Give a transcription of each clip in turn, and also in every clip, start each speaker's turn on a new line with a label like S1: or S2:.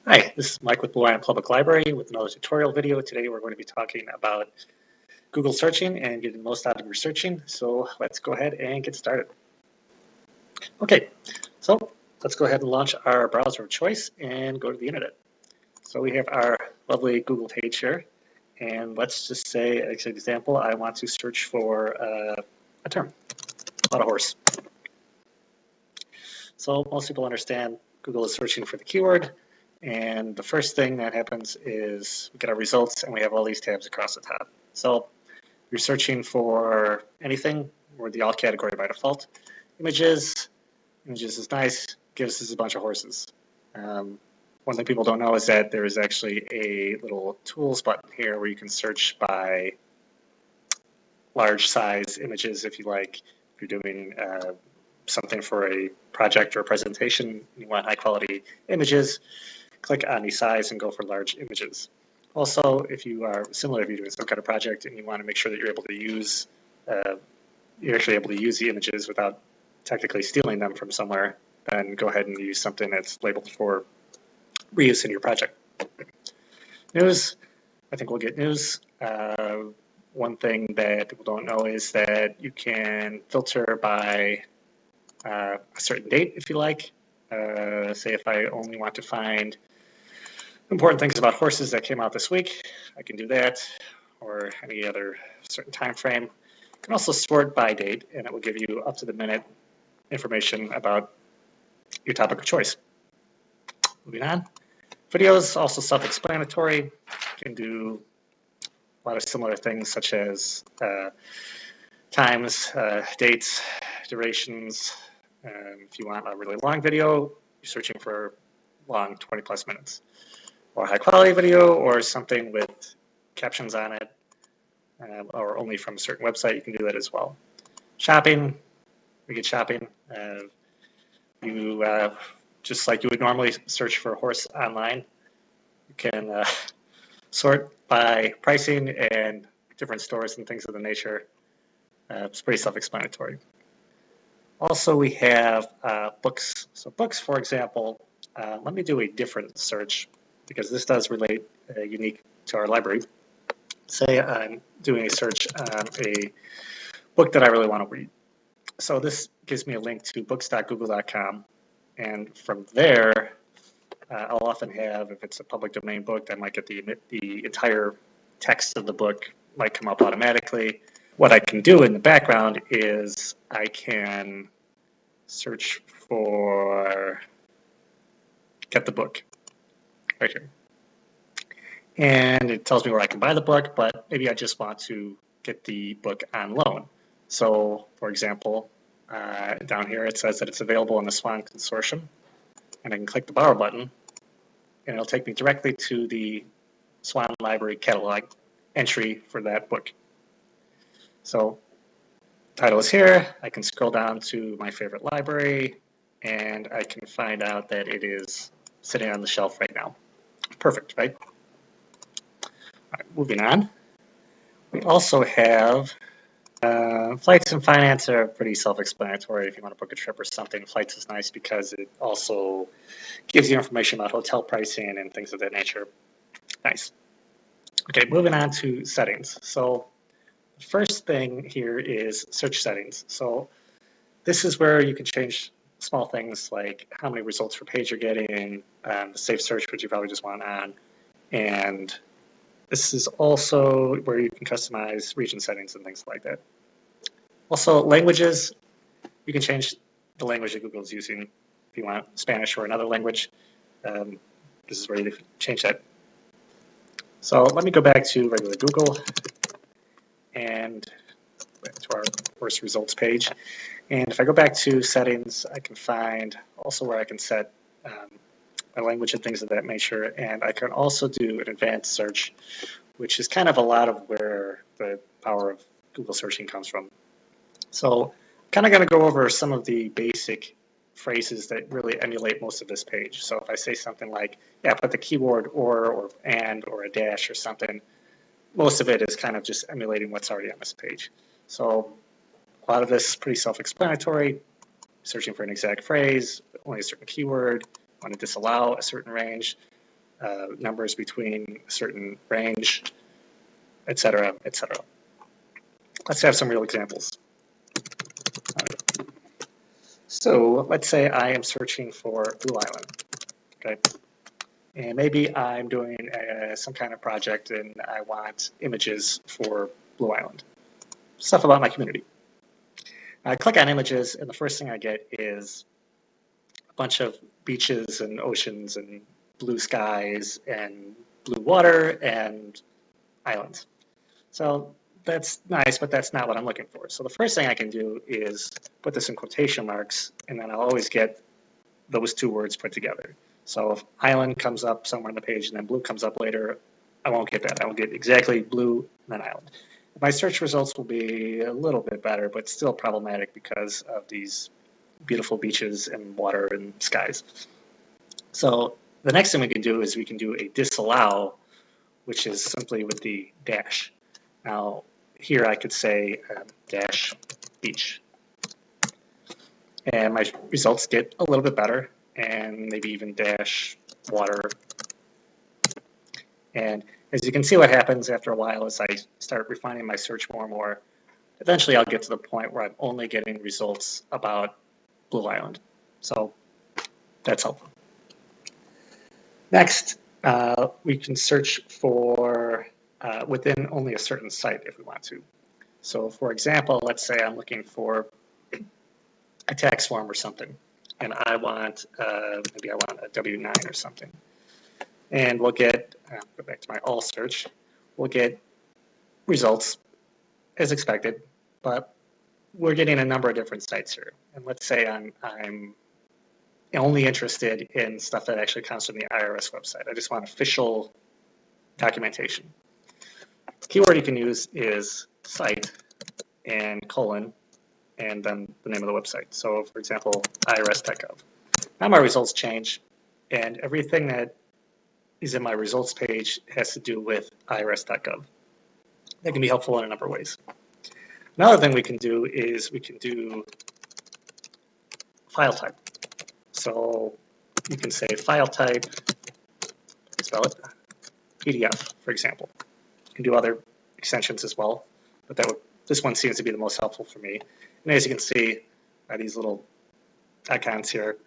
S1: Hi, this is Mike with Blue Island Public Library with another tutorial video. Today we're going to be talking about Google searching and getting the most out of your searching. So let's go ahead and get started. Okay, so let's go ahead and launch our browser of choice and go to the internet. So we have our lovely Google page here. And let's just say, as an example, I want to search for a term, about a horse. So most people understand Google is searching for the keyword. And the first thing that happens is we get our results and we have all these tabs across the top. So if you're searching for anything, we're the alt category by default. Images is nice, gives us a bunch of horses. One thing people don't know is that there is actually a little tools button here where you can search by large size images if you like. If you're doing something for a project or a presentation, you want high quality images, click on the size and go for large images. Also, if you are similar, if you're doing some kind of project and you want to make sure that you're able to use, you're actually able to use the images without technically stealing them from somewhere, then go ahead and use something that's labeled for reuse in your project. News, I think we'll get news. One thing that people don't know is that you can filter by a certain date if you like. Say if I only want to find important things about horses that came out this week, I can do that, or any other certain time frame. You can also sort by date, and it will give you up to the minute information about your topic of choice. Moving on. Videos, also self-explanatory. You can do a lot of similar things such as times, dates, durations. If you want a really long video, you're searching for long 20 plus minutes. Or high quality video or something with captions on it, or only from a certain website, you can do that as well. Shopping, we get shopping. You just like you would normally search for a horse online, you can sort by pricing and different stores and things of the nature. It's pretty self-explanatory. Also, we have books. So books, for example, let me do a different search because this does relate unique to our library. Say I'm doing a search on a book that I really want to read. So this gives me a link to books.google.com, and from there, I'll often have, if it's a public domain book, I might get the entire text of the book might come up automatically. What I can do in the background is I can search for get the book right here. And it tells me where I can buy the book, but maybe I just want to get the book on loan. So, for example, down here it says that it's available in the Swan Consortium, and I can click the borrow button, and it'll take me directly to the Swan Library catalog entry for that book. So, title is here. I can scroll down to my favorite library, and I can find out that it is sitting on the shelf right now. Perfect, right? All right, moving on. We also have flights and finance are pretty self-explanatory. If you want to book a trip or something, flights is nice because it also gives you information about hotel pricing and things of that nature. Nice. Okay, moving on to settings. So the first thing here is search settings. So this is where you can change small things like how many results per page you're getting, the safe search, which you probably just want on, and this is also where you can customize region settings and things like that. Also, languages, you can change the language that Google is using. If you want Spanish or another language, this is where you change that. So let me go back to regular Google and to our first results page. And if I go back to settings, I can find also where I can set my language and things of that nature. And I can also do an advanced search, which is kind of a lot of where the power of Google searching comes from. So I'm kind of going to go over some of the basic phrases that really emulate most of this page. So if I say something like, yeah, put the keyword or and or a dash or something, most of it is kind of just emulating what's already on this page. So a lot of this is pretty self-explanatory. Searching for an exact phrase, only a certain keyword, want to disallow a certain range. numbers between a certain range, etc., etc. Let's have some real examples. So let's say I am searching for Blue Island, okay? And maybe I'm doing some kind of project and I want images for Blue Island, stuff about my community. I click on images and the first thing I get is a bunch of beaches and oceans and blue skies and blue water and islands. So that's nice, but that's not what I'm looking for. So the first thing I can do is put this in quotation marks, and then I'll always get those two words put together. So if island comes up somewhere on the page and then blue comes up later, I won't get that. I will get exactly blue and then island. My search results will be a little bit better, but still problematic because of these beautiful beaches and water and skies. So the next thing we can do is we can do a disallow, which is simply with the dash. Now, here I could say dash beach. And my results get a little bit better, and maybe even dash water. And as you can see, what happens after a while is I start refining my search more and more. Eventually, I'll get to the point where I'm only getting results about Blue Island. So that's helpful. Next, we can search for within only a certain site if we want to. So for example, let's say I'm looking for a tax form or something, and I want, maybe I want a W-9 or something. And we'll get, go back to my all search, we'll get results as expected, but we're getting a number of different sites here. And let's say I'm only interested in stuff that actually comes from the IRS website. I just want official documentation. The keyword you can use is site and colon and then the name of the website. So for example, irs.gov. Now my results change, and everything that is in my results page has to do with irs.gov. That can be helpful in a number of ways. Another thing we can do is we can do file type. So you can say file type, spell it, PDF, for example. You can do other extensions as well, but this one seems to be the most helpful for me. And as you can see by these little icons here,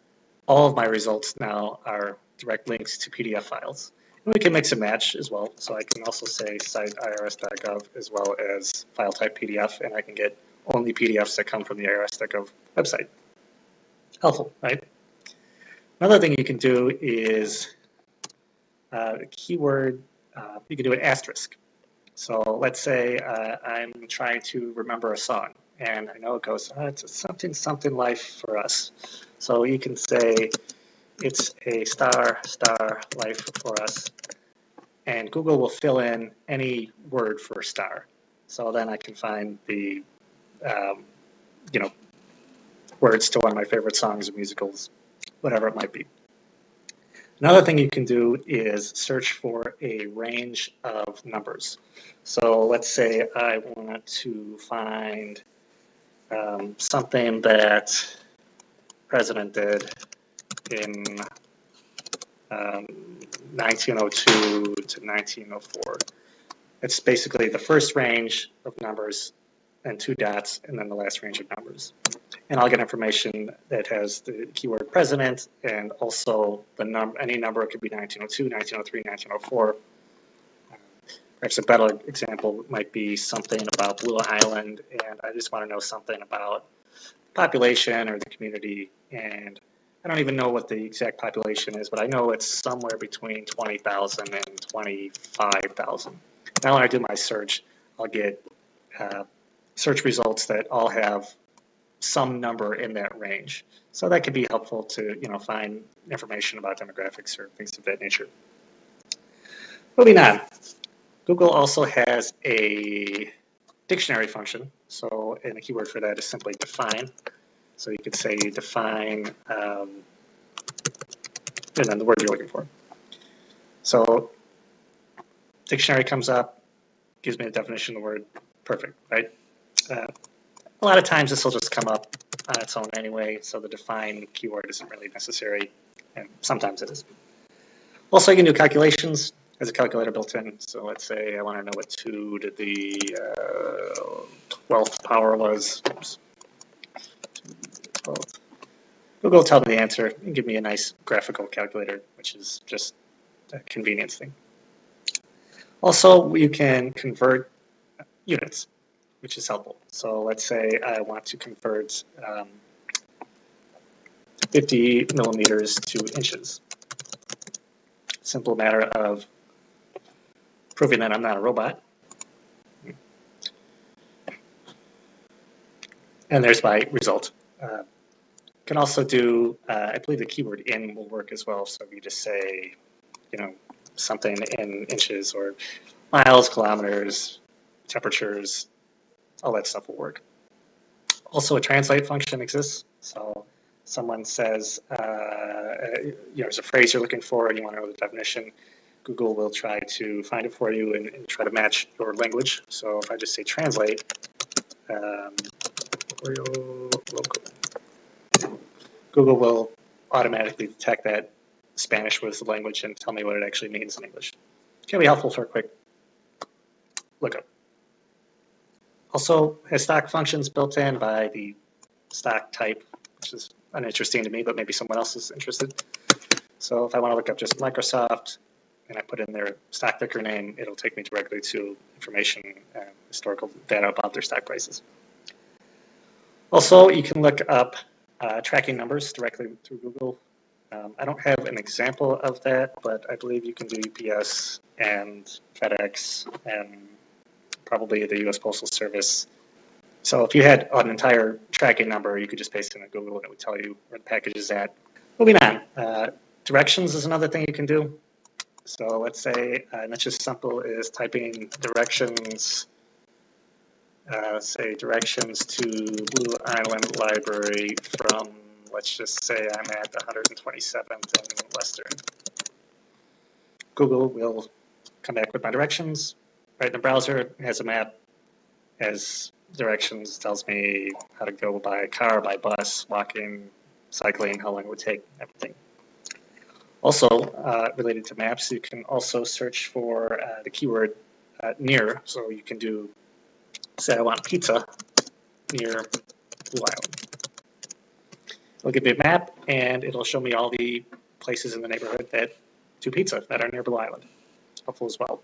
S1: all of my results now are direct links to PDF files. And we can mix and match as well. So I can also say site irs.gov as well as file type PDF, and I can get only PDFs that come from the irs.gov website. Helpful, right? Another thing you can do is keyword, you can do an asterisk. So let's say I'm trying to remember a song, and I know it goes, it's a something, something life for us. So you can say it's a star life for us, and Google will fill in any word for star. So then I can find the, words to one of my favorite songs or musicals, whatever it might be. Another thing you can do is search for a range of numbers. So let's say I want to find something that President did in 1902 to 1904. It's basically the first range of numbers and two dots, and then the last range of numbers. And I'll get information that has the keyword president and also the any number. It could be 1902, 1903, 1904. Perhaps a better example might be something about Blue Island, and I just want to know something about population or the community. And I don't even know what the exact population is, but I know it's somewhere between 20,000 and 25,000. Now when I do my search, I'll get search results that all have some number in that range. So that could be helpful to find information about demographics or things of that nature. Moving on, Google also has a dictionary function. So and the keyword for that is simply define. So you could say define and then the word you're looking for. So dictionary comes up, gives me a definition of the word, perfect, right? A lot of times this will just come up on its own anyway, so the define keyword isn't really necessary, and sometimes it is. Also, you can do calculations. There's a calculator built in. So let's say I want to know what 2 to the 12th power was. Oops. 12th. Google will tell me the answer and give me a nice graphical calculator, which is just a convenience thing. Also, you can convert units, which is helpful. So let's say I want to convert 50 millimeters to inches. Simple matter of proving that I'm not a robot. And there's my result. Can also do, I believe the keyword in will work as well. So if you just say, something in inches or miles, kilometers, temperatures, all that stuff will work. Also, a translate function exists. So someone says, there's a phrase you're looking for and you want to know the definition. Google will try to find it for you and try to match your language. So if I just say translate, Google will automatically detect that Spanish was the language and tell me what it actually means in English. It can be helpful for a quick lookup. Also has stock functions built in by the stock type, which is uninteresting to me, but maybe someone else is interested. So if I want to look up just Microsoft and I put in their stock ticker name, it'll take me directly to information and historical data about their stock prices. Also, you can look up tracking numbers directly through Google. I don't have an example of that, but I believe you can do UPS and FedEx and probably the US Postal Service. So if you had an entire tracking number, you could just paste it in Google and it would tell you where the package is at. Moving on, directions is another thing you can do. So let's say, and it's just simple as typing directions, say directions to Blue Island Library from, let's just say I'm at 127th and Western. Google will come back with my directions. Right in the browser, it has a map, has directions, tells me how to go by car, by bus, walking, cycling, how long it would take, everything. Also, related to maps, you can also search for the keyword near. So you can do, say I want pizza near Blue Island. It'll give me a map and it'll show me all the places in the neighborhood that do pizza that are near Blue Island. It's helpful as well.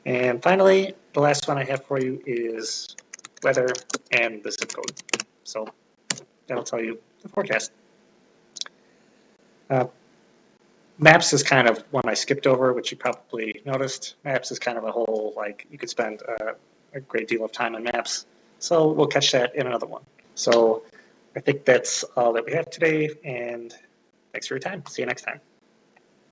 S1: And finally, the last one I have for you is weather and the zip code. So that'll tell you the forecast. Maps is kind of one I skipped over, which you probably noticed. Maps is kind of a whole, like, you could spend a great deal of time on maps. So we'll catch that in another one. So I think that's all that we have today, and thanks for your time. See you next time.